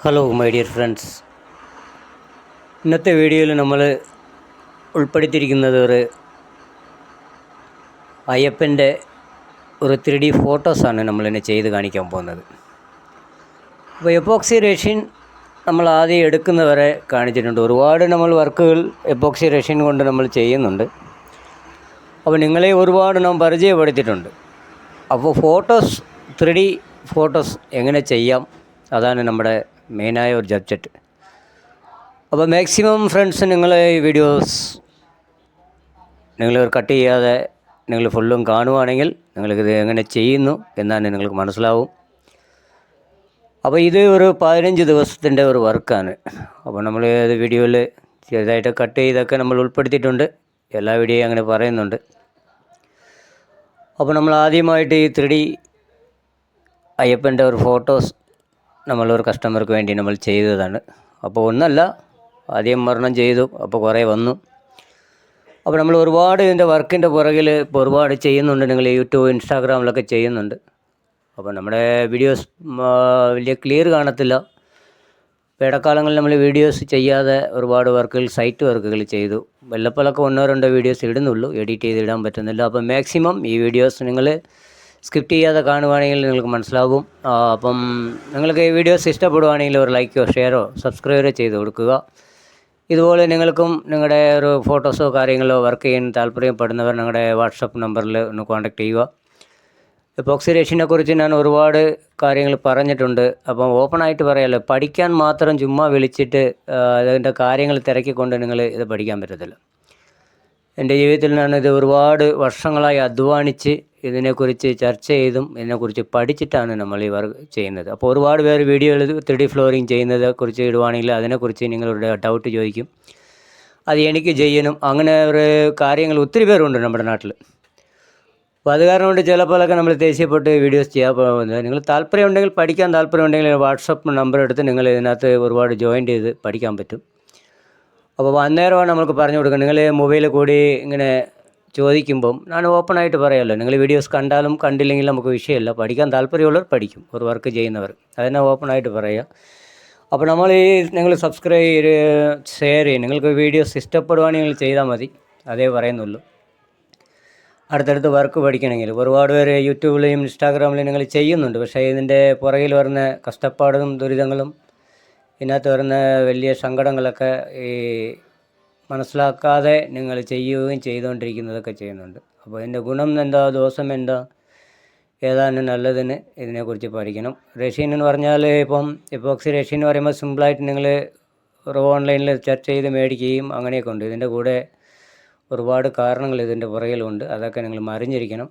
Hello my dear friends, ഇന്നത്തെ വീഡിയോയിൽ നമ്മൾ ഉൾപ്പെടുത്തിയിരിക്കുന്നത് അയ്യപ്പൻ്റെ ഒരു 3D ഫോട്ടോസാണ് നമ്മളിന്ന് ചെയ്ത് കാണിക്കാൻ പോകുന്നത്. അപ്പോൾ എപ്പോക്സി റെഷിൻ നമ്മൾ ആദ്യം എടുക്കുന്നവരെ കാണിച്ചിട്ടുണ്ട്. ഒരുപാട് നമ്മൾ വർക്കുകൾ എപ്പോക്സി റെഷിൻ കൊണ്ട് നമ്മൾ ചെയ്യുന്നുണ്ട്. അപ്പോൾ നിങ്ങളെ ഒരുപാട് നാം പരിചയപ്പെടുത്തിയിട്ടുണ്ട്. അപ്പോൾ 3D ഫോട്ടോസ് എങ്ങനെ ചെയ്യാം, അതാണ് നമ്മുടെ മെയിനായ ഒരു സബ്ജക്റ്റ്. അപ്പോൾ മാക്സിമം ഫ്രണ്ട്സ് നിങ്ങൾ ഈ വീഡിയോസ് നിങ്ങൾ കട്ട് ചെയ്യാതെ നിങ്ങൾ ഫുള്ളും കാണുവാണെങ്കിൽ നിങ്ങൾക്കിത് എങ്ങനെ ചെയ്യുന്നു എന്നാണ് നിങ്ങൾക്ക് മനസ്സിലാവും. അപ്പോൾ ഇത് ഒരു 15 ദിവസത്തിൻ്റെ ഒരു വർക്കാണ്. അപ്പോൾ നമ്മൾ ഇത് വീഡിയോയിൽ ചെറുതായിട്ട് കട്ട് ചെയ്തൊക്കെ നമ്മൾ ഉൾപ്പെടുത്തിയിട്ടുണ്ട്. എല്ലാ വീഡിയോയും അങ്ങനെ പറയുന്നുണ്ട്. അപ്പോൾ നമ്മൾ ആദ്യമായിട്ട് ഈ 3D അയ്യപ്പൻ്റെ ഒരു ഫോട്ടോസ് നമ്മളൊരു കസ്റ്റമർക്ക് വേണ്ടി നമ്മൾ ചെയ്തതാണ്. അപ്പോൾ ഒന്നല്ല, ആദ്യം ഒരെണ്ണം ചെയ്തു, അപ്പോൾ കുറേ വന്നു. അപ്പോൾ നമ്മൾ ഒരുപാട് ഇതിൻ്റെ വർക്കിൻ്റെ പുറകിൽ ഇപ്പോൾ ഒരുപാട് ചെയ്യുന്നുണ്ട്. നിങ്ങൾ യൂട്യൂബ് ഇൻസ്റ്റാഗ്രാമിലൊക്കെ ചെയ്യുന്നുണ്ട്. അപ്പോൾ നമ്മുടെ വീഡിയോസ് വലിയ ക്ലിയർ കാണത്തില്ല. ഇടക്കാലങ്ങളിൽ നമ്മൾ വീഡിയോസ് ചെയ്യാതെ ഒരുപാട് വർക്കുകൾ, സൈറ്റ് വർക്കുകൾ ചെയ്തു. വല്ലപ്പോഴൊക്കെ 1-2 വീഡിയോസ് ഇടുന്നുള്ളൂ, എഡിറ്റ് ചെയ്ത് ഇടാൻ പറ്റുന്നില്ല. അപ്പോൾ മാക്സിമം ഈ വീഡിയോസ് നിങ്ങൾ സ്കിപ്പ് ചെയ്യാതെ കാണുവാണെങ്കിൽ നിങ്ങൾക്ക് മനസ്സിലാകും. അപ്പം നിങ്ങൾക്ക് ഈ വീഡിയോസ് ഇഷ്ടപ്പെടുവാണെങ്കിൽ ഒരു ലൈക്കോ ഷെയറോ സബ്സ്ക്രൈബോ ചെയ്ത് കൊടുക്കുക. ഇതുപോലെ നിങ്ങൾക്കും നിങ്ങളുടെ ഒരു ഫോട്ടോസോ കാര്യങ്ങളോ വർക്ക് ചെയ്യാൻ താല്പര്യപ്പെടുന്നവർ ഞങ്ങളുടെ വാട്സപ്പ് നമ്പറിൽ ഒന്ന് കോൺടാക്റ്റ് ചെയ്യുക. എപ്പോക്സി റെഷിനെ കുറിച്ച് ഞാൻ ഒരുപാട് കാര്യങ്ങൾ പറഞ്ഞിട്ടുണ്ട്. അപ്പം ഓപ്പണായിട്ട് പറയാമല്ലോ, പഠിക്കാൻ മാത്രം ചുമ്മാ വിളിച്ചിട്ട് അതിൻ്റെ കാര്യങ്ങൾ തിരക്കിക്കൊണ്ട് നിങ്ങൾ ഇത് പഠിക്കാൻ പറ്റത്തില്ല. എൻ്റെ ജീവിതത്തിൽ ഞാനിത് ഒരുപാട് വർഷങ്ങളായി അധ്വാനിച്ച് ഇതിനെക്കുറിച്ച് ചർച്ച ചെയ്തും ഇതിനെക്കുറിച്ച് പഠിച്ചിട്ടാണ് നമ്മൾ ഈ വർക്ക് ചെയ്യുന്നത്. അപ്പോൾ ഒരുപാട് പേര് വീഡിയോയിൽ 3D ഫ്ലോറിങ് ചെയ്യുന്നതിനെക്കുറിച്ച് ഇടുവാണെങ്കിൽ അതിനെക്കുറിച്ച് നിങ്ങളുടെ ഡൗട്ട് ചോദിക്കും. അത് എനിക്ക് ചെയ്യണം, അങ്ങനെ ഒരു കാര്യങ്ങൾ ഒത്തിരി പേരുണ്ട് നമ്മുടെ നാട്ടിൽ. അപ്പോൾ അത് കാരണം കൊണ്ട് ചിലപ്പോഴൊക്കെ നമ്മൾ ദേഷ്യപ്പെട്ട് വീഡിയോസ് ചെയ്യാൻ പോകുന്നത്. നിങ്ങൾ താല്പര്യമുണ്ടെങ്കിൽ, പഠിക്കാൻ താല്പര്യമുണ്ടെങ്കിൽ വാട്സപ്പ് നമ്പർ എടുത്ത് നിങ്ങൾ ഇതിനകത്ത് ഒരുപാട് ജോയിൻ ചെയ്ത് പഠിക്കാൻ പറ്റും. അപ്പോൾ അന്നേരമാണ് നമുക്ക് പറഞ്ഞു കൊടുക്കുക. നിങ്ങൾ മൊബൈലിൽ കൂടി ഇങ്ങനെ ചോദിക്കുമ്പം ഞാൻ ഓപ്പണായിട്ട് പറയാമല്ലോ, നിങ്ങൾ വീഡിയോസ് കണ്ടാലും കണ്ടില്ലെങ്കിലും നമുക്ക് വിഷയമില്ല. പഠിക്കാൻ താല്പര്യമുള്ളവർ പഠിക്കും, ഒരു വർക്ക് ചെയ്യുന്നവർ, അതിനെ ഓപ്പണായിട്ട് പറയുക. അപ്പോൾ നമ്മൾ നിങ്ങൾ സബ്സ്ക്രൈബ് ഷെയർ ചെയ്യും. നിങ്ങൾക്ക് വീഡിയോസ് ഇഷ്ടപ്പെടുവാണെങ്കിൽ ചെയ്താൽ മതി, അതേ പറയുന്നുള്ളൂ. അടുത്തടുത്ത് വർക്ക് പഠിക്കണമെങ്കിൽ ഒരുപാട് പേര് യൂട്യൂബിലും ഇൻസ്റ്റാഗ്രാമിലും നിങ്ങൾ ചെയ്യുന്നുണ്ട്. പക്ഷേ ഇതിൻ്റെ പുറകിൽ വരുന്ന കഷ്ടപ്പാടും ദുരിതങ്ങളും ഇതിനകത്ത് വരുന്ന വലിയ സങ്കടങ്ങളൊക്കെ ഈ മനസ്സിലാക്കാതെ നിങ്ങൾ ചെയ്യുകയും ചെയ്തുകൊണ്ടിരിക്കുന്നതൊക്കെ ചെയ്യുന്നുണ്ട്. അപ്പോൾ ഇതിൻ്റെ ഗുണം എന്താ, ദോഷം എന്താ, ഏതാണ് നല്ലതിന് ഇതിനെക്കുറിച്ച് പഠിക്കണം. റെഷിൻ എന്ന് പറഞ്ഞാൽ ഇപ്പം എപ്പോക്സി റെഷിൻ എന്ന് പറയുമ്പോൾ സിമ്പിളായിട്ട് നിങ്ങൾ ഓൺലൈനിൽ സെർച്ച് ചെയ്ത് മേടിക്കുകയും അങ്ങനെയൊക്കെ ഉണ്ട്. ഇതിൻ്റെ കൂടെ ഒരുപാട് കാരണങ്ങൾ ഇതിൻ്റെ പുറകിലുണ്ട്. അതൊക്കെ നിങ്ങൾ അറിഞ്ഞിരിക്കണം.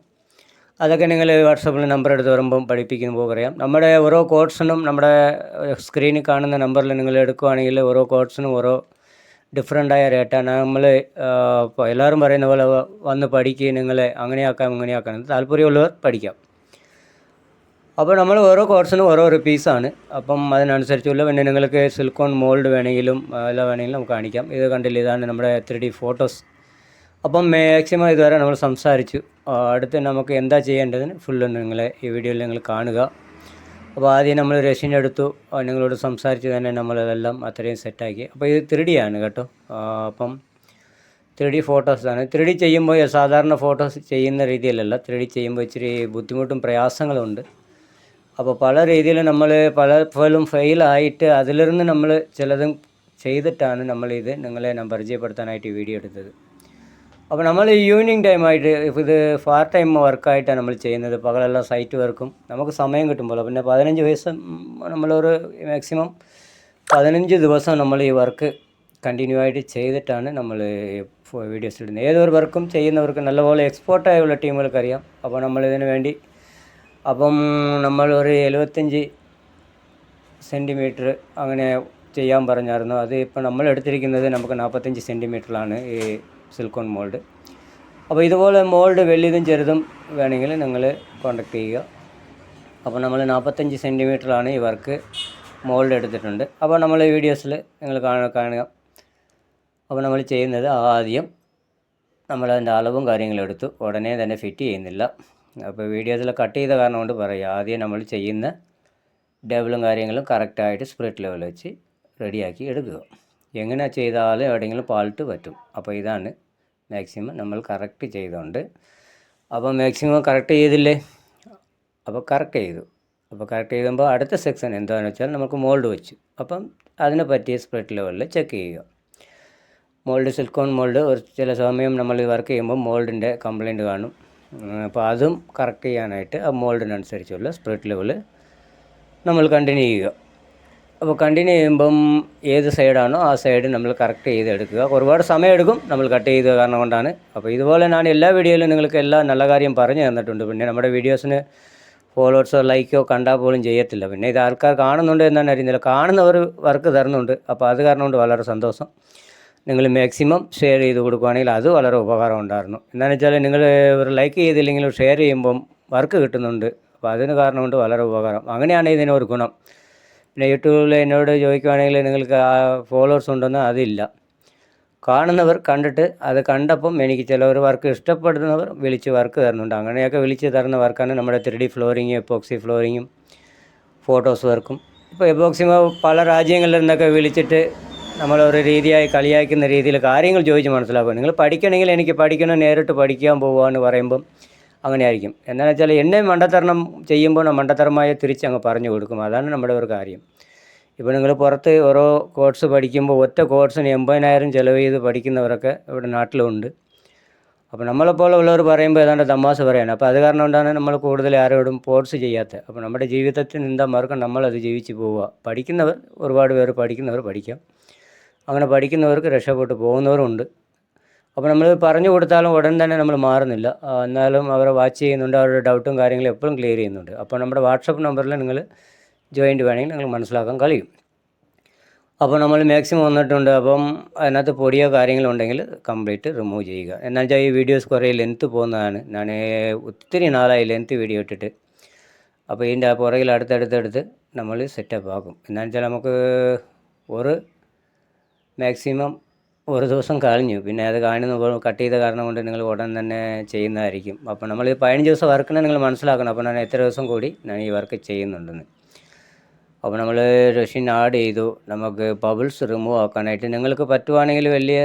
അതൊക്കെ നിങ്ങൾ വാട്സപ്പിൽ നമ്പർ എടുത്ത് വരുമ്പം പഠിപ്പിക്കുമ്പോൾ പറയാം. നമ്മുടെ ഓരോ കോഴ്സിനും നമ്മുടെ സ്ക്രീനിൽ കാണുന്ന നമ്പറിൽ നിങ്ങൾ എടുക്കുകയാണെങ്കിൽ ഓരോ കോഴ്സിനും ഓരോ ഡിഫറെൻ്റായ റേറ്റാണ്. നമ്മൾ ഇപ്പോൾ എല്ലാവരും പറയുന്ന പോലെ വന്ന് പഠിക്കുക, നിങ്ങളെ അങ്ങനെയാക്കാം ഇങ്ങനെയാക്കാം, താല്പര്യമുള്ളവർ പഠിക്കാം. അപ്പോൾ നമ്മൾ ഓരോ കോഴ്സിനും ഓരോ റുപ്പീസാണ്. അപ്പം അതിനനുസരിച്ചുള്ള, പിന്നെ നിങ്ങൾക്ക് സിലിക്കോൺ മോൾഡ് വേണമെങ്കിലും എല്ലാം വേണമെങ്കിലും നമുക്ക് കാണിക്കാം. ഇത് കണ്ടില്ല, ഇതാണ് നമ്മുടെ 3D ഫോട്ടോസ്. അപ്പം മാക്സിമം ഇതുവരെ നമ്മൾ സംസാരിച്ചു. അടുത്ത് നമുക്ക് എന്താ ചെയ്യേണ്ടതിന് ഫുള്ള് നിങ്ങളെ ഈ വീഡിയോയിൽ നിങ്ങൾ കാണുക. അപ്പോൾ ആദ്യം നമ്മൾ റെഷിൻ എടുത്തു, നിങ്ങളോട് സംസാരിച്ച് തന്നെ നമ്മളതെല്ലാം അത്രയും സെറ്റാക്കി. അപ്പോൾ ഇത് 3D ആണ് കേട്ടോ. അപ്പം 3D ഫോട്ടോസാണ്. 3D ചെയ്യുമ്പോൾ സാധാരണ ഫോട്ടോസ് ചെയ്യുന്ന രീതിയിലല്ല, 3D ചെയ്യുമ്പോൾ ഇച്ചിരി ബുദ്ധിമുട്ടും പ്രയാസങ്ങളുണ്ട്. അപ്പോൾ പല രീതിയിൽ നമ്മൾ പലപ്പോഴും ഫെയിലായിട്ട് അതിലിരുന്ന് നമ്മൾ ചിലതും ചെയ്തിട്ടാണ് നമ്മളിത് നിങ്ങളെ ഞാൻ പരിചയപ്പെടുത്താനായിട്ട് ഈ വീഡിയോ എടുത്തത്. അപ്പോൾ നമ്മൾ ഈവനിങ് ടൈമായിട്ട്, ഇത് പാർട്ട് ടൈം വർക്കായിട്ടാണ് നമ്മൾ ചെയ്യുന്നത്. പകലെല്ലാം സൈറ്റ് വർക്കും നമുക്ക് സമയം കിട്ടുമ്പോൾ. പിന്നെ 15 ദിവസം നമ്മളൊരു മാക്സിമം 15 ദിവസം നമ്മൾ ഈ വർക്ക് കണ്ടിന്യൂ ആയിട്ട് ചെയ്തിട്ടാണ് നമ്മൾ വീഡിയോസ് ഇടുന്നത്. ഏതൊരു വർക്കും ചെയ്യുന്നവർക്ക് നല്ലപോലെ എക്സ്പോർട്ടായുള്ള ടീമുകൾക്ക് അറിയാം. അപ്പോൾ നമ്മളിതിന് വേണ്ടി നമ്മൾ ഒരു 75 സെൻറ്റിമീറ്റർ അങ്ങനെ ചെയ്യാൻ പറഞ്ഞായിരുന്നു. അത് ഇപ്പോൾ നമ്മൾ എടുത്തിരിക്കുന്നത് നമുക്ക് 45 സെൻറ്റിമീറ്ററിലാണ് ഈ സിലിക്കോൺ മോൾഡ്. അപ്പോൾ ഇതുപോലെ മോൾഡ് വലിയതും ചെറുതും വേണമെങ്കിൽ നിങ്ങൾ കോൺടാക്റ്റ് ചെയ്യുക. അപ്പോൾ നമ്മൾ 45 സെൻറ്റിമീറ്ററാണ് ഈ വർക്ക് മോൾഡ് എടുത്തിട്ടുണ്ട്. അപ്പോൾ നമ്മൾ വീഡിയോസിൽ നിങ്ങൾ കാണുക. അപ്പോൾ നമ്മൾ ചെയ്യുന്നത് ആദ്യം നമ്മളതിൻ്റെ അളവും കാര്യങ്ങളും എടുത്തു, ഉടനെ തന്നെ ഫിറ്റ് ചെയ്യുന്നില്ല. അപ്പോൾ വീഡിയോസിൽ കട്ട് ചെയ്ത കാരണം കൊണ്ട് പറയുക, ആദ്യം നമ്മൾ ചെയ്യുന്ന ടേബിളും കാര്യങ്ങളും കറക്റ്റായിട്ട് സ്പിരിറ്റ് ലെവൽ വെച്ച് റെഡിയാക്കി എടുക്കുക. എങ്ങനെ ചെയ്താലും എവിടെയെങ്കിലും ഫാൾട്ട് പറ്റും. അപ്പോൾ ഇതാണ് മാക്സിമം നമ്മൾ കറക്റ്റ് ചെയ്തുകൊണ്ട്. അപ്പോൾ മാക്സിമം കറക്റ്റ് ചെയ്തില്ലേ? അപ്പോൾ കറക്റ്റ് ചെയ്തു. അപ്പോൾ കറക്റ്റ് ചെയ്യുമ്പോൾ അടുത്ത സെക്ഷൻ എന്താണെന്ന് വെച്ചാൽ നമുക്ക് മോൾഡ് വെച്ചു. അപ്പം അതിനെ പറ്റിയ സ്പിരിറ്റ് ലെവലിൽ ചെക്ക് ചെയ്യുക. മോൾഡ് സിലിക്കോൺ മോൾഡ് ചില സമയം നമ്മൾ വർക്ക് ചെയ്യുമ്പോൾ മോൾഡിൻ്റെ കംപ്ലയിൻറ്റ് കാണും. അപ്പോൾ അതും കറക്റ്റ് ചെയ്യാനായിട്ട് ആ മോൾഡിനനുസരിച്ചുള്ള സ്പിരിറ്റ് ലെവൽ നമ്മൾ കണ്ടിന്യൂ ചെയ്യുക. അപ്പോൾ കണ്ടിന്യൂ ചെയ്യുമ്പം ഏത് സൈഡാണോ ആ സൈഡ് നമ്മൾ കറക്റ്റ് ചെയ്തെടുക്കുക. ഒരുപാട് സമയം എടുക്കും നമ്മൾ കട്ട് ചെയ്ത കാരണം കൊണ്ടാണ്. അപ്പോൾ ഇതുപോലെ ഞാൻ എല്ലാ വീഡിയോയിലും നിങ്ങൾക്ക് എല്ലാ നല്ല കാര്യം പറഞ്ഞു തന്നിട്ടുണ്ട്. പിന്നെ നമ്മുടെ വീഡിയോസിന് ഫോളോവേഴ്സോ ലൈക്കോ കണ്ടാൽ പോലും ചെയ്യത്തില്ല. പിന്നെ ഇത് ആൾക്കാർ കാണുന്നുണ്ട് എന്നാണ് അറിയുന്നില്ല. കാണുന്നവർ വർക്ക് തരുന്നുണ്ട്. അപ്പോൾ അത് കാരണം കൊണ്ട് വളരെ സന്തോഷം. നിങ്ങൾ മാക്സിമം ഷെയർ ചെയ്ത് കൊടുക്കുകയാണെങ്കിൽ അത് വളരെ ഉപകാരം ഉണ്ടായിരുന്നു. എന്താണെന്ന് വെച്ചാൽ നിങ്ങൾ ഒരു ലൈക്ക് ചെയ്തില്ലെങ്കിലും ഷെയർ ചെയ്യുമ്പം വർക്ക് കിട്ടുന്നുണ്ട്. അപ്പോൾ അതിന് കാരണം കൊണ്ട് വളരെ ഉപകാരം. അങ്ങനെയാണ് ഇതിനൊരു ഗുണം. പിന്നെ യൂട്യൂബിൽ എന്നോട് ചോദിക്കുകയാണെങ്കിൽ നിങ്ങൾക്ക് ഫോളോവേഴ്സ് ഉണ്ടെന്ന് അതില്ല. കാണുന്നവർ കണ്ടിട്ട് അത് കണ്ടപ്പം എനിക്ക് ചിലവർ വർക്ക് ഇഷ്ടപ്പെടുന്നവർ വിളിച്ച് വർക്ക് തരുന്നുണ്ട്. അങ്ങനെയൊക്കെ വിളിച്ച് തരുന്ന വർക്കാണ് നമ്മുടെ 3D ഫ്ലോറിങ്ങും എപ്പോക്സി ഫ്ലോറിങ്ങും ഫോട്ടോസ് വർക്കും. ഇപ്പോൾ എപ്പോക്സി പല രാജ്യങ്ങളിൽ നിന്നൊക്കെ വിളിച്ചിട്ട് നമ്മളൊരു രീതിയായി കളിയാക്കുന്ന രീതിയിൽ കാര്യങ്ങൾ ചോദിച്ച് മനസ്സിലാക്കുക. നിങ്ങൾ പഠിക്കണമെങ്കിൽ എനിക്ക് പഠിക്കണം, നേരിട്ട് പഠിക്കാൻ പോകുകയെന്ന് പറയുമ്പം അങ്ങനെ ആയിരിക്കും. എന്താണെന്ന് വെച്ചാൽ എന്നെ മണ്ടത്തരണം ചെയ്യുമ്പോൾ മണ്ടത്തരമായ തിരിച്ചങ്ങ് പറഞ്ഞു കൊടുക്കും. അതാണ് നമ്മുടെ ഒരു കാര്യം. ഇപ്പോൾ നിങ്ങൾ പുറത്ത് ഓരോ കോഴ്സ് പഠിക്കുമ്പോൾ ഒറ്റ കോഴ്സിന് 80,000 ചിലവ് ചെയ്ത് പഠിക്കുന്നവരൊക്കെ ഇവിടെ നാട്ടിലുണ്ട്. അപ്പോൾ നമ്മളെപ്പോലെ ഉള്ളവർ പറയുമ്പോൾ ഏതാണ്ട് തമാശ പറയാണ്. അപ്പോൾ അത് കാരണം കൊണ്ടാണ് നമ്മൾ കൂടുതൽ ആരോടും ഫോഴ്സ് ചെയ്യാത്തത്. അപ്പോൾ നമ്മുടെ ജീവിതത്തിൽ എന്താ മാർഗം നമ്മളത് ജീവിച്ച് പോവുക. പഠിക്കുന്നവർ ഒരുപാട് പേര് പഠിക്കുന്നവർ പഠിക്കാം. അങ്ങനെ പഠിക്കുന്നവർക്ക് രക്ഷപ്പെട്ട് പോകുന്നവരുണ്ട്. അപ്പോൾ നമ്മൾ പറഞ്ഞു കൊടുത്താലും ഉടൻ തന്നെ നമ്മൾ മാറുന്നില്ല. എന്നാലും അവരെ വാച്ച് ചെയ്യുന്നുണ്ട്. അവരുടെ ഡൗട്ടും കാര്യങ്ങളും എപ്പോഴും ക്ലിയർ ചെയ്യുന്നുണ്ട്. അപ്പോൾ നമ്മുടെ വാട്സപ്പ് നമ്പറിൽ നിങ്ങൾ ജോയിൻറ്റ് വേണമെങ്കിൽ നിങ്ങൾ മനസ്സിലാക്കാൻ കഴിയും. അപ്പോൾ നമ്മൾ മാക്സിമം വന്നിട്ടുണ്ട്. അപ്പം അതിനകത്ത് പൊടിയോ കാര്യങ്ങളോ ഉണ്ടെങ്കിൽ കംപ്ലീറ്റ് റിമൂവ് ചെയ്യുക. എന്താ വെച്ചാൽ ഈ വീഡിയോസ് കുറേ ലെങ്ത്ത് പോകുന്നതാണ്. ഞാൻ ഒത്തിരി നാളായി ലെങ്ത്ത് വീഡിയോ ഇട്ടിട്ട്. അപ്പോൾ ഇതിൻ്റെ പുറകിൽ അടുത്തടുത്ത് നമ്മൾ സെറ്റപ്പ് ആക്കും. എന്താണെന്ന് വെച്ചാൽ നമുക്ക് ഒരു മാക്സിമം ഒരു ദിവസം കഴിഞ്ഞു. പിന്നെ അത് കാണുന്ന കട്ട് ചെയ്ത കാരണം കൊണ്ട് നിങ്ങൾ ഉടൻ തന്നെ ചെയ്യുന്നതായിരിക്കും. അപ്പോൾ നമ്മൾ 15 ദിവസം വർക്കിനെ നിങ്ങൾ മനസ്സിലാക്കണം. അപ്പോൾ ഞാൻ എത്ര ദിവസം കൂടി ഞാൻ ഈ വർക്ക് ചെയ്യുന്നുണ്ടെന്ന്. അപ്പോൾ നമ്മൾ റെസിൻ ആഡ് ചെയ്തു. നമുക്ക് ബബിൾസ് റിമൂവ് ആക്കാനായിട്ട് നിങ്ങൾക്ക് പറ്റുവാണെങ്കിൽ വലിയ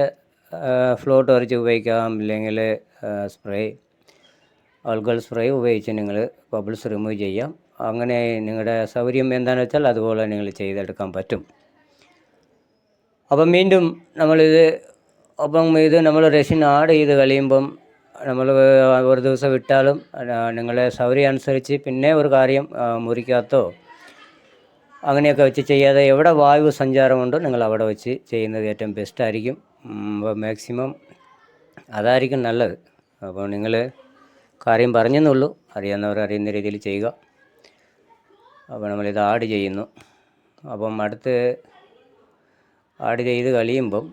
ഫ്ലോട്ട് വരച്ച് ഉപയോഗിക്കാം. ഇല്ലെങ്കിൽ സ്പ്രേ ആൽഗൽ സ്പ്രേ ഉപയോഗിച്ച് നിങ്ങൾ ബബിൾസ് റിമൂവ് ചെയ്യാം. അങ്ങനെ നിങ്ങളുടെ സൗകര്യം എന്താണെന്ന് വെച്ചാൽ അതുപോലെ നിങ്ങൾ ചെയ്തെടുക്കാൻ പറ്റും. അപ്പം വീണ്ടും ഇത് നമ്മൾ റെസിൻ ആഡ് ചെയ്ത് കഴിയുമ്പം നമ്മൾ ഒരു ദിവസം വിട്ടാലും നിങ്ങളുടെ സൗകര്യം അനുസരിച്ച് പിന്നെ ഒരു കാര്യം മുറിക്കകത്തോ അങ്ങനെയൊക്കെ വെച്ച് ചെയ്യാതെ എവിടെ വായു സഞ്ചാരമുണ്ടോ നിങ്ങൾ അവിടെ വെച്ച് ചെയ്യുന്നത് ഏറ്റവും ബെസ്റ്റായിരിക്കും. മാക്സിമം അതായിരിക്കും നല്ലത്. അപ്പോൾ നിങ്ങൾ കാര്യം പറഞ്ഞെന്നുള്ളൂ, അറിയാവുന്നവർ അറിയുന്ന രീതിയിൽ ചെയ്യുക. അപ്പോൾ നമ്മളിത് ആഡ് ചെയ്യുന്നു. അപ്പം അടുത്ത് ആഡ് ചെയ്ത് കഴിയുമ്പം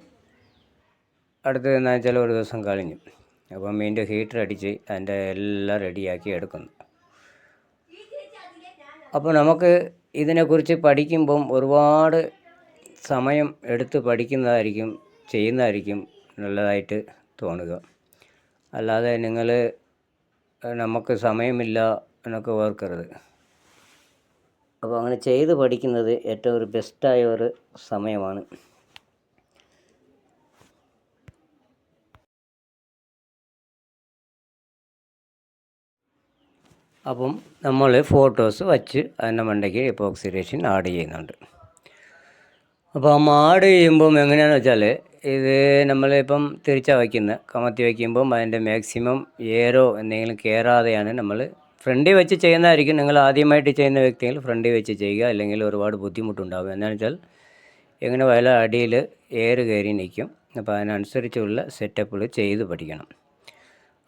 അടുത്ത് എന്താ വെച്ചാൽ ഒരു ദിവസം കഴിഞ്ഞു. അപ്പം വീണ്ടും ഹീറ്റർ അടിച്ച് അതിൻ്റെ എല്ലാം റെഡിയാക്കി എടുക്കുന്നു. അപ്പോൾ നമുക്ക് ഇതിനെക്കുറിച്ച് പഠിക്കുമ്പം ഒരുപാട് സമയം എടുത്ത് ചെയ്യുന്നതായിരിക്കും നല്ലതായിട്ട് തോന്നുക. അല്ലാതെ നിങ്ങൾ നമുക്ക് സമയമില്ല എന്നൊക്കെ ഓർക്കരുത്. അപ്പോൾ അങ്ങനെ ചെയ്ത് പഠിക്കുന്നത് ഏറ്റവും ഒരു ബെസ്റ്റായ ഒരു സമയമാണ്. അപ്പം നമ്മൾ ഫോട്ടോസ് വച്ച് അതിൻ്റെ മണ്ടയ്ക്ക് എപ്പോക്സി റെസിൻ ആഡ് ചെയ്യുന്നുണ്ട്. അപ്പം ആഡ് ചെയ്യുമ്പം എങ്ങനെയാണെന്ന് വെച്ചാൽ ഇത് നമ്മളിപ്പം കമത്തി വയ്ക്കുമ്പം അതിൻ്റെ മാക്സിമം എയറോ എന്തെങ്കിലും കയറാതെയാണ് നമ്മൾ ഫ്രണ്ടിൽ വെച്ച് ചെയ്യുന്നതായിരിക്കും. നിങ്ങൾ ആദ്യമായിട്ട് ചെയ്യുന്ന വ്യക്തികൾ ഫ്രണ്ടിൽ വെച്ച് ചെയ്യുക, അല്ലെങ്കിൽ ഒരുപാട് ബുദ്ധിമുട്ടുണ്ടാകും. എന്താണെന്ന് വെച്ചാൽ എങ്ങനെ പോയാലും അടിയിൽ എയർ കയറി നിൽക്കും. അപ്പോൾ അതിനനുസരിച്ചുള്ള സെറ്റപ്പുകൾ ചെയ്ത് പഠിക്കണം.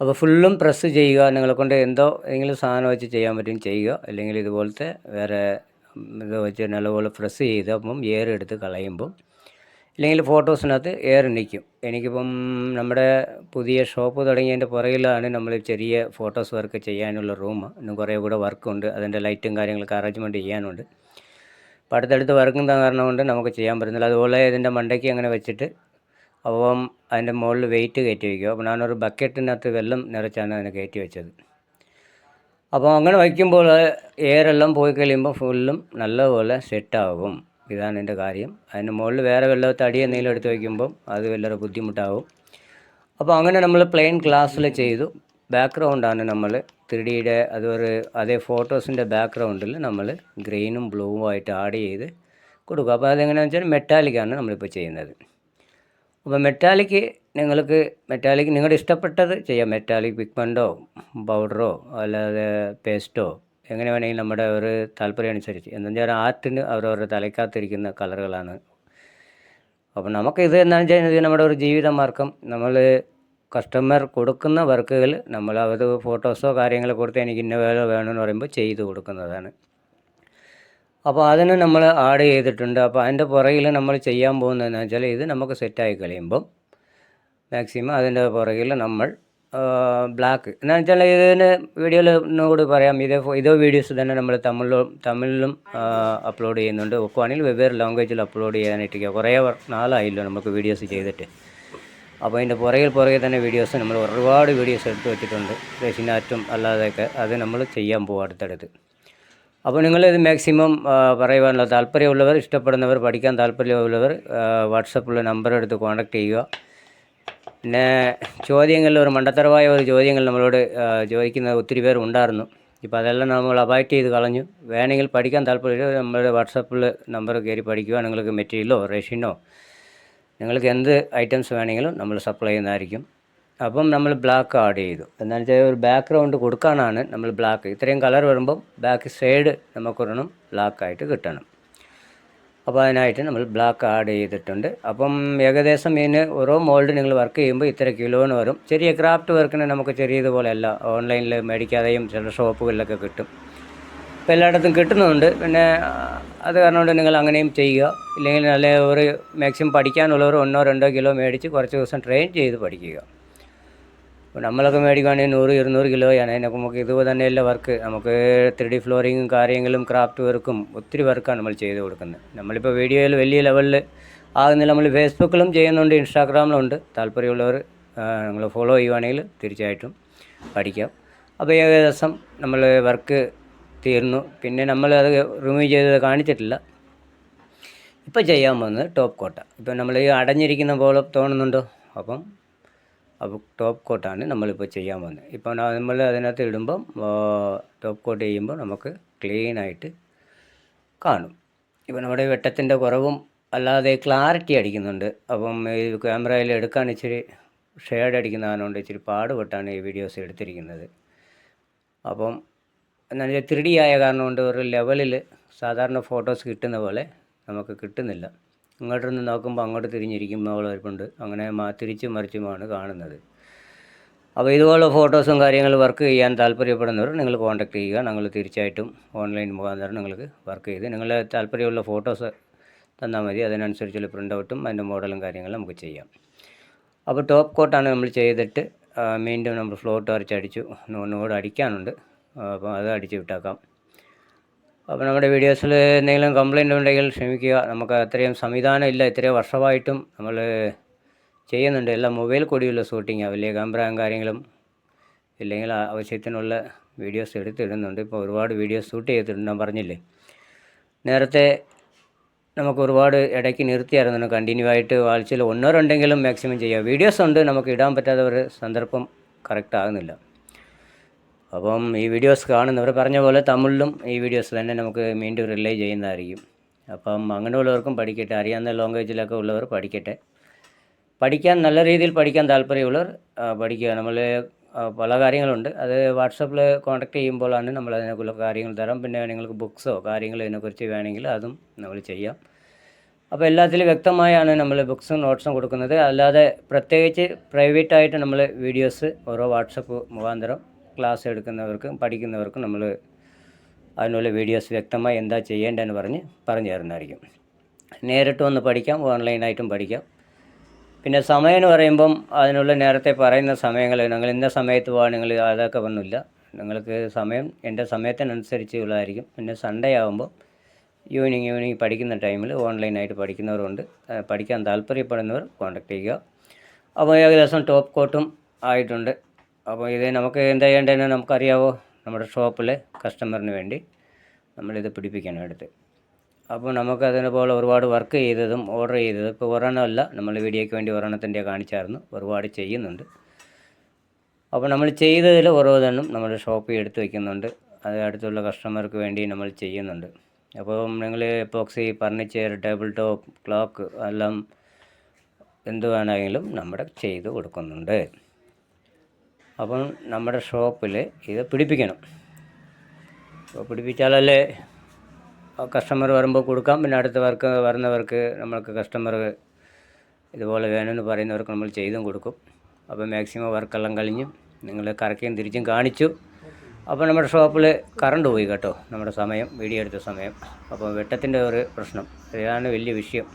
അപ്പോൾ ഫുള്ളും പ്രസ് ചെയ്യുക. നിങ്ങളെക്കൊണ്ട് ഏതെങ്കിലും സാധനം വെച്ച് ചെയ്യാൻ പറ്റും ചെയ്യുക, അല്ലെങ്കിൽ ഇതുപോലത്തെ വേറെ ഇത് വെച്ച് നല്ലപോലെ പ്രസ് ചെയ്ത് അപ്പം എയർ എടുത്ത് കളയുമ്പം, ഇല്ലെങ്കിൽ ഫോട്ടോസിനകത്ത് എയർ നിൽക്കും. എനിക്കിപ്പം നമ്മുടെ പുതിയ ഷോപ്പ് തുടങ്ങിയതിൻ്റെ പുറകിലാണ് നമ്മൾ ചെറിയ ഫോട്ടോസ് വർക്ക് ചെയ്യാനുള്ള റൂം. ഇന്നും കുറേ കൂടെ വർക്കുണ്ട്. അതിൻ്റെ ലൈറ്റും കാര്യങ്ങളൊക്കെ അറേഞ്ച്മെൻറ്റ് ചെയ്യാനുണ്ട്. അപ്പോൾ അടുത്തടുത്ത് വർക്കും കാരണം കൊണ്ട് നമുക്ക് ചെയ്യാൻ പറ്റുന്നില്ല. അതുപോലെ ഇതിൻ്റെ മണ്ടയ്ക്ക് അങ്ങനെ വെച്ചിട്ട് അപ്പം അതിൻ്റെ മുകളിൽ വെയിറ്റ് കയറ്റി വയ്ക്കുക. അപ്പോൾ ഞാനൊരു ബക്കറ്റിനകത്ത് വെള്ളം നിറച്ചാണ് അതിനെ കയറ്റി വെച്ചത്. അപ്പോൾ അങ്ങനെ വയ്ക്കുമ്പോൾ എയറെല്ലാം പോയി കഴിയുമ്പോൾ ഫുള്ളും നല്ലപോലെ സെറ്റാകും. ഇതാണ് എൻ്റെ കാര്യം. അതിന് മുകളിൽ വേറെ വല്ല തടി എന്തെങ്കിലും എടുത്ത് വയ്ക്കുമ്പം അത് വളരെ ബുദ്ധിമുട്ടാകും. അപ്പോൾ അങ്ങനെ നമ്മൾ പ്ലെയിൻ ഗ്ലാസ്സിൽ ചെയ്തു. ബാക്ക്ഗ്രൗണ്ടാണ് നമ്മൾ 3Dയുടെ അതേ ഫോട്ടോസിൻ്റെ ബാക്ക്ഗ്രൗണ്ടിൽ നമ്മൾ ഗ്രീനും ബ്ലൂവും ആയിട്ട് ആഡ് ചെയ്ത് കൊടുക്കുക. അപ്പോൾ അതെങ്ങനെയാണെന്ന് വെച്ചാൽ മെറ്റാലിക്കാണ് നമ്മളിപ്പോൾ ചെയ്യുന്നത്. അപ്പോൾ മെറ്റാലിക് നിങ്ങളുടെ ഇഷ്ടപ്പെട്ടത് ചെയ്യാം. മെറ്റാലിക് പിഗ്മെൻറ്റോ പൗഡറോ അല്ലാതെ പേസ്റ്റോ എങ്ങനെ വേണമെങ്കിലും നമ്മുടെ ഒരു താല്പര്യം അനുസരിച്ച്. എന്ന് വെച്ചാൽ ആർട്ടിന് അവരവരുടെ തലയ്ക്കകത്തിരിക്കുന്ന കളറുകളാണ്. അപ്പോൾ നമുക്കിത് എന്താണെന്ന് വെച്ചാൽ ഇത് നമ്മുടെ ഒരു ജീവിതമാർഗ്ഗം. നമ്മൾ കസ്റ്റമർ കൊടുക്കുന്ന വർക്കുകൾ നമ്മൾ അത് ഫോട്ടോസോ കാര്യങ്ങളോ കൊടുത്ത് എനിക്ക് ഇന്ന വേല വേണമെന്ന് പറയുമ്പോൾ ചെയ്ത് കൊടുക്കുന്നതാണ്. അപ്പോൾ അതിന് നമ്മൾ ആഡ് ചെയ്തിട്ടുണ്ട്. അപ്പോൾ അതിൻ്റെ പുറകിൽ നമ്മൾ ചെയ്യാൻ പോകുന്നതെന്ന് വെച്ചാൽ ഇത് നമുക്ക് സെറ്റായി കഴിയുമ്പം മാക്സിമം അതിൻ്റെ പുറകിൽ നമ്മൾ ബ്ലാക്ക് എന്താണെന്ന് വെച്ചാൽ ഇതിന് വീഡിയോയിൽ ഒന്നുകൂടി പറയാം. ഇതേ വീഡിയോസ് തന്നെ നമ്മൾ തമിഴിലും അപ്ലോഡ് ചെയ്യുന്നുണ്ട്. ഒക്കെയാണെങ്കിൽ വെവ്വേറെ ലാംഗ്വേജിൽ അപ്ലോഡ് ചെയ്യാനായിട്ട് കുറേ നാളായില്ലോ നമുക്ക് വീഡിയോസ് ചെയ്തിട്ട്. അപ്പോൾ അതിൻ്റെ പുറകിൽ തന്നെ വീഡിയോസ് നമ്മൾ ഒരുപാട് വീഡിയോസ് എടുത്ത് വെച്ചിട്ടുണ്ട്. റെസിനാറ്റും അല്ലാതെയൊക്കെ അത് നമ്മൾ ചെയ്യാൻ പോകും അടുത്തടുത്ത്. അപ്പോൾ നിങ്ങളിത് മാക്സിമം പറയുവാനുള്ള താല്പര്യമുള്ളവർ, ഇഷ്ടപ്പെടുന്നവർ, പഠിക്കാൻ താല്പര്യമുള്ളവർ വാട്സപ്പിൽ നമ്പർ എടുത്ത് കോൺടാക്റ്റ് ചെയ്യുക. പിന്നെ ചോദ്യങ്ങളിൽ ഒരു മണ്ടത്തരമായ ഒരു ചോദ്യങ്ങൾ നമ്മളോട് ചോദിക്കുന്ന ഒത്തിരി പേർ ഉണ്ടായിരുന്നു. ഇപ്പോൾ അതെല്ലാം നമ്മൾ അവോയ്ഡ് ചെയ്ത് കളഞ്ഞു. വേണമെങ്കിൽ പഠിക്കാൻ താല്പര്യം നമ്മുടെ വാട്സപ്പിൽ നമ്പർ കയറി പഠിക്കുക. നിങ്ങൾക്ക് മെറ്റീരിയലോ റെഷിനോ നിങ്ങൾക്ക് എന്ത് ഐറ്റംസ് വേണമെങ്കിലും നമ്മൾ സപ്ലൈ ചെയ്യുന്നതായിരിക്കും. അപ്പം നമ്മൾ ബ്ലാക്ക് ആഡ് ചെയ്തു. എന്താണെന്ന് വെച്ചാൽ ഒരു ബാക്ക്ഗ്രൗണ്ട് കൊടുക്കാനാണ് നമ്മൾ ബ്ലാക്ക്. ഇത്രയും കളർ വരുമ്പം ബാക്ക് സൈഡ് നമുക്കൊരെണ്ണം ബ്ലാക്കായിട്ട് കിട്ടണം. അപ്പോൾ അതിനായിട്ട് നമ്മൾ ബ്ലാക്ക് ആഡ് ചെയ്തിട്ടുണ്ട്. അപ്പം ഏകദേശം ഇതിന് ഓരോ മോൾഡ് നിങ്ങൾ വർക്ക് ചെയ്യുമ്പോൾ ഇത്ര കിലോന് വരും. ചെറിയ ക്രാഫ്റ്റ് വർക്കിന് നമുക്ക് ചെറിയതുപോലെയല്ല ഓൺലൈനിൽ മേടിക്കാതെയും ചില ഷോപ്പുകളിലൊക്കെ കിട്ടും. ഇപ്പോൾ എല്ലായിടത്തും കിട്ടുന്നുണ്ട്. പിന്നെ അത് കാരണം കൊണ്ട് നിങ്ങൾ അങ്ങനെയും ചെയ്യുക. ഇല്ലെങ്കിൽ നല്ല ഒരു മാക്സിമം പഠിക്കാനുള്ളവർ 1-2 കിലോ മേടിച്ച് കുറച്ച് ദിവസം ട്രെയിൻ ചെയ്ത് പഠിക്കുക. അപ്പോൾ നമ്മളൊക്കെ മേടിക്കുകയാണെങ്കിൽ 100-200 കിലോയാണ്. അതിനൊക്കെ നമുക്ക് ഇതുപോലെ തന്നെയല്ല വർക്ക്. നമുക്ക് 3D ഫ്ലോറിങ്ങും കാര്യങ്ങളും ക്രാഫ്റ്റ് വർക്കും ഒത്തിരി വർക്കാണ് നമ്മൾ ചെയ്ത് കൊടുക്കുന്നത്. നമ്മളിപ്പോൾ വീഡിയോയിൽ വലിയ ലെവലിൽ ആകുന്നില്ല. നമ്മൾ ഫേസ്ബുക്കിലും ചെയ്യുന്നുണ്ട്, ഇൻസ്റ്റാഗ്രാമിലുണ്ട്. താല്പര്യമുള്ളവർ നിങ്ങൾ ഫോളോ ചെയ്യുവാണെങ്കിൽ തീർച്ചയായിട്ടും പഠിക്കാം. അപ്പോൾ ഏകദേശം നമ്മൾ വർക്ക് തീർന്നു. പിന്നെ നമ്മൾ അത് റിമൂവ് ചെയ്ത് കാണിച്ചിട്ടില്ല. ഇപ്പോൾ ചെയ്യാൻ പോകുന്നത് ടോപ്പ് കോട്ട. ഇപ്പം നമ്മൾ ഈ അടഞ്ഞിരിക്കുന്ന പോലെ തോന്നുന്നുണ്ടോ? അപ്പോൾ ടോപ്പ് കോട്ടാണ് നമ്മളിപ്പോൾ ചെയ്യാൻ പോകുന്നത്. ഇപ്പോൾ നമ്മൾ അതിനകത്ത് ഇടുമ്പം ടോപ്പ് കോട്ട് ചെയ്യുമ്പോൾ നമുക്ക് ക്ലീനായിട്ട് കാണും. ഇപ്പോൾ നമ്മുടെ വെട്ടത്തിൻ്റെ കുറവും അല്ലാതെ ക്ലാരിറ്റി അടിക്കുന്നുണ്ട്. അപ്പം ഈ ക്യാമറയിൽ എടുക്കാൻ ഇച്ചിരി ഷെയ്ഡ് അടിക്കുന്നതുകൊണ്ട് ഇച്ചിരി പാടുപെട്ടാണ് ഈ വീഡിയോസ് എടുത്തിരിക്കുന്നത്. അപ്പം എന്നാൽ 3D ആയ കാരണം കൊണ്ട് ഒരു ലെവലിൽ സാധാരണ ഫോട്ടോസ് കിട്ടുന്ന പോലെ നമുക്ക് കിട്ടുന്നില്ല. ഇങ്ങോട്ടൊന്ന് നോക്കുമ്പോൾ അങ്ങോട്ട് തിരിഞ്ഞിരിക്കുമ്പോൾ ഇരിപ്പുണ്ട്. അങ്ങനെ തിരിച്ചും മറിച്ചുമാണ് കാണുന്നത്. അപ്പോൾ ഇതുപോലെ ഫോട്ടോസും കാര്യങ്ങളും വർക്ക് ചെയ്യാൻ താല്പര്യപ്പെടുന്നവർ നിങ്ങൾ കോൺടാക്റ്റ് ചെയ്യുക. ഞങ്ങൾ തീർച്ചയായിട്ടും ഓൺലൈൻ മുഖാന്തരം നിങ്ങൾക്ക് വർക്ക് ചെയ്ത് നിങ്ങളുടെ താല്പര്യമുള്ള ഫോട്ടോസ് തന്നാൽ മതി. അതിനനുസരിച്ചുള്ള പ്രിൻ്റ് ഔട്ടും അതിൻ്റെ മോഡലും കാര്യങ്ങളും നമുക്ക് ചെയ്യാം. അപ്പോൾ ടോപ്പ് കോട്ടാണ് നമ്മൾ ചെയ്തിട്ട് വീണ്ടും നമ്മൾ ഫ്ലോർ ടോർച്ച് അടിച്ചു. ഒന്നുകൂടെ അടിക്കാനുണ്ട്. അപ്പോൾ അത് അടിച്ച് വിട്ടേക്കാം. അപ്പോൾ നമ്മുടെ വീഡിയോസിൽ എന്തെങ്കിലും കംപ്ലയിൻ്റ് ഉണ്ടെങ്കിൽ ക്ഷമിക്കുക. നമുക്ക് അത്രയും സംവിധാനം ഇല്ല. ഇത്രയും വർഷമായിട്ടും നമ്മൾ ചെയ്യുന്നുണ്ട്. എല്ലാം മൊബൈൽ കൂടിയുള്ള ഷൂട്ടിങ്ങാണ്. വലിയ ക്യാമറയും കാര്യങ്ങളും ഇല്ലെങ്കിൽ ആവശ്യത്തിനുള്ള വീഡിയോസ് എടുത്തിടുന്നുണ്ട്. ഇപ്പോൾ ഒരുപാട് വീഡിയോസ് ഷൂട്ട് ചെയ്തിട്ടുണ്ട്. ഞാൻ പറഞ്ഞില്ലേ നേരത്തെ നമുക്ക് ഒരുപാട് ഇടയ്ക്ക് നിർത്തിയായിരുന്നു. കണ്ടിന്യൂ ആയിട്ട് ആഴ്ചയിൽ 1-2 മാക്സിമം ചെയ്യാം. വീഡിയോസ് ഉണ്ട്, നമുക്ക് ഇടാൻ പറ്റാത്ത ഒരു സന്ദർഭം കറക്റ്റ് ആകുന്നില്ല. അപ്പം ഈ വീഡിയോസ് കാണുന്നവർ പറഞ്ഞ പോലെ തമിഴിലും ഈ വീഡിയോസ് തന്നെ നമുക്ക് വീണ്ടും റിലേ ചെയ്യുന്നതായിരിക്കും. അപ്പം അങ്ങനെയുള്ളവർക്കും പഠിക്കട്ടെ. അറിയാവുന്ന ലാംഗ്വേജിലൊക്കെ ഉള്ളവർ പഠിക്കട്ടെ. പഠിക്കാൻ നല്ല രീതിയിൽ പഠിക്കാൻ താല്പര്യമുള്ളവർ പഠിക്കുക. നമ്മൾ പല കാര്യങ്ങളുണ്ട്. അത് വാട്സപ്പിൽ കോൺടാക്റ്റ് ചെയ്യുമ്പോഴാണ് നമ്മൾ അതിനെക്കുള്ള കാര്യങ്ങൾ തരാം. പിന്നെ നിങ്ങൾക്ക് ബുക്സോ കാര്യങ്ങളോ ഇതിനെക്കുറിച്ച് വേണമെങ്കിൽ അതും നമ്മൾ ചെയ്യാം. അപ്പോൾ എല്ലാത്തിലും വ്യക്തമായാണ് നമ്മൾ ബുക്സും നോട്ട്സും കൊടുക്കുന്നത്. അല്ലാതെ പ്രത്യേകിച്ച് പ്രൈവറ്റായിട്ട് നമ്മൾ വീഡിയോസ് ഓരോ വാട്സപ്പ് മുഖാന്തരം ക്ലാസ് എടുക്കുന്നവർക്കും പഠിക്കുന്നവർക്കും നമ്മൾ അതിനുള്ള വീഡിയോസ് വ്യക്തമായി എന്താ ചെയ്യേണ്ടതെന്ന് പറഞ്ഞു തരുന്നതായിരിക്കും. നേരിട്ട് വന്ന് പഠിക്കാം, ഓൺലൈനായിട്ടും പഠിക്കാം. പിന്നെ സമയം എന്ന് പറയുമ്പം അതിനുള്ള നേരത്തെ പറയുന്ന സമയങ്ങൾ നിങ്ങൾ ഇന്ന സമയത്ത് പോകാൻ നിങ്ങൾ അതൊക്കെ ഒന്നുമില്ല. നിങ്ങൾക്ക് സമയം എൻ്റെ സമയത്തിനനുസരിച്ച് ഉള്ളതായിരിക്കും. പിന്നെ സൺഡേ ആകുമ്പോൾ ഈവനിങ് പഠിക്കുന്ന ടൈമിൽ ഓൺലൈനായിട്ട് പഠിക്കുന്നവരുണ്ട്. പഠിക്കാൻ താല്പര്യപ്പെടുന്നവർ കോൺടാക്റ്റ് ചെയ്യുക. അപ്പോൾ ഏകദേശം ടോപ്പ് കോട്ടും ആയിട്ടുണ്ട്. അപ്പോൾ ഇത് നമുക്ക് എന്താ ചെയ്യേണ്ടതെന്ന് നമുക്കറിയാവോ? നമ്മുടെ ഷോപ്പിലെ കസ്റ്റമറിന് വേണ്ടി നമ്മളിത് പിടിപ്പിക്കണം എടുത്ത്. അപ്പോൾ നമുക്ക് അതിനെപ്പോലെ ഒരുപാട് വർക്ക് ചെയ്തതും ഓർഡർ ചെയ്തതും ഇപ്പോൾ ഒരെണ്ണമല്ല, നമ്മൾ വീഡിയോയ്ക്ക് വേണ്ടി ഒരെണ്ണത്തിൻ്റെ കാണിച്ചായിരുന്നു, ഒരുപാട് ചെയ്യുന്നുണ്ട്. അപ്പോൾ നമ്മൾ ചെയ്തതിൽ ഓരോന്നും നമ്മൾ ഷോപ്പിൽ എടുത്ത് വയ്ക്കുന്നുണ്ട്. അത് അടുത്തുള്ള കസ്റ്റമർക്ക് വേണ്ടി നമ്മൾ ചെയ്യുന്നുണ്ട്. അപ്പം നിങ്ങൾ epoxy, furniture, table top, clock എല്ലാം എന്ത് വേണമെങ്കിലും നമ്മുടെ ചെയ്ത് കൊടുക്കുന്നുണ്ട്. അപ്പം നമ്മുടെ ഷോപ്പിൽ ഇത് പിടിപ്പിക്കണം. അപ്പോൾ പിടിപ്പിച്ചാലല്ലേ കസ്റ്റമർ വരുമ്പോൾ കൊടുക്കാം. പിന്നെ അടുത്ത വരുന്നവർക്ക് നമ്മൾക്ക് കസ്റ്റമർ ഇതുപോലെ വേണമെന്ന് പറയുന്നവർക്ക് നമ്മൾ ചെയ്തും കൊടുക്കും. അപ്പോൾ മാക്സിമം വർക്കെല്ലാം കഴിഞ്ഞ് നിങ്ങൾ കറക്കുകയും തിരിച്ചും കാണിച്ചു. അപ്പോൾ നമ്മുടെ ഷോപ്പിൽ കറണ്ട് പോയി കേട്ടോ, നമ്മുടെ സമയം, വീഡിയോ എടുത്ത സമയം. അപ്പോൾ വെട്ടത്തിൻ്റെ ഒരു പ്രശ്നം, ഇതാണ് വലിയ വിഷയം.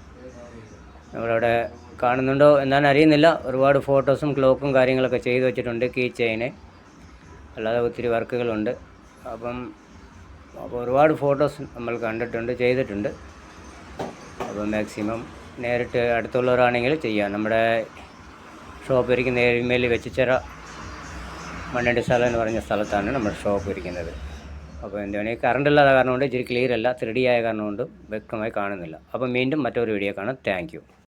നമ്മളവിടെ കാണുന്നുണ്ടോ എന്നാണ് അറിയുന്നില്ല. ഒരുപാട് ഫോട്ടോസും ക്ലോക്കും കാര്യങ്ങളൊക്കെ ചെയ്തു വെച്ചിട്ടുണ്ട്, കീ ചെയിന്, അല്ലാതെ ഒത്തിരി വർക്കുകളുണ്ട്. അപ്പോൾ ഒരുപാട് ഫോട്ടോസ് നമ്മൾ കണ്ടിട്ടുണ്ട്, ചെയ്തിട്ടുണ്ട്. അപ്പോൾ മാക്സിമം നേരിട്ട് അടുത്തുള്ളവരാണെങ്കിൽ ചെയ്യാം. നമ്മുടെ ഷോപ്പ് ഇരിക്കുന്ന എരുമേലി വെച്ചിച്ചിറ മണ്ണണ്ടി സ്ഥലം എന്ന് പറഞ്ഞ സ്ഥലത്താണ് നമ്മുടെ ഷോപ്പ് ഇരിക്കുന്നത്. അപ്പോൾ എന്താണ് കറണ്ട് ഇല്ലാത്ത കാരണം കൊണ്ട് ഇച്ചിരി ക്ലിയർ അല്ല, 3D ആയ കാരണം കൊണ്ട് വ്യക്തമായി കാണുന്നില്ല. അപ്പോൾ വീണ്ടും മറ്റൊരു വീഡിയോ കാണാം. Thank you.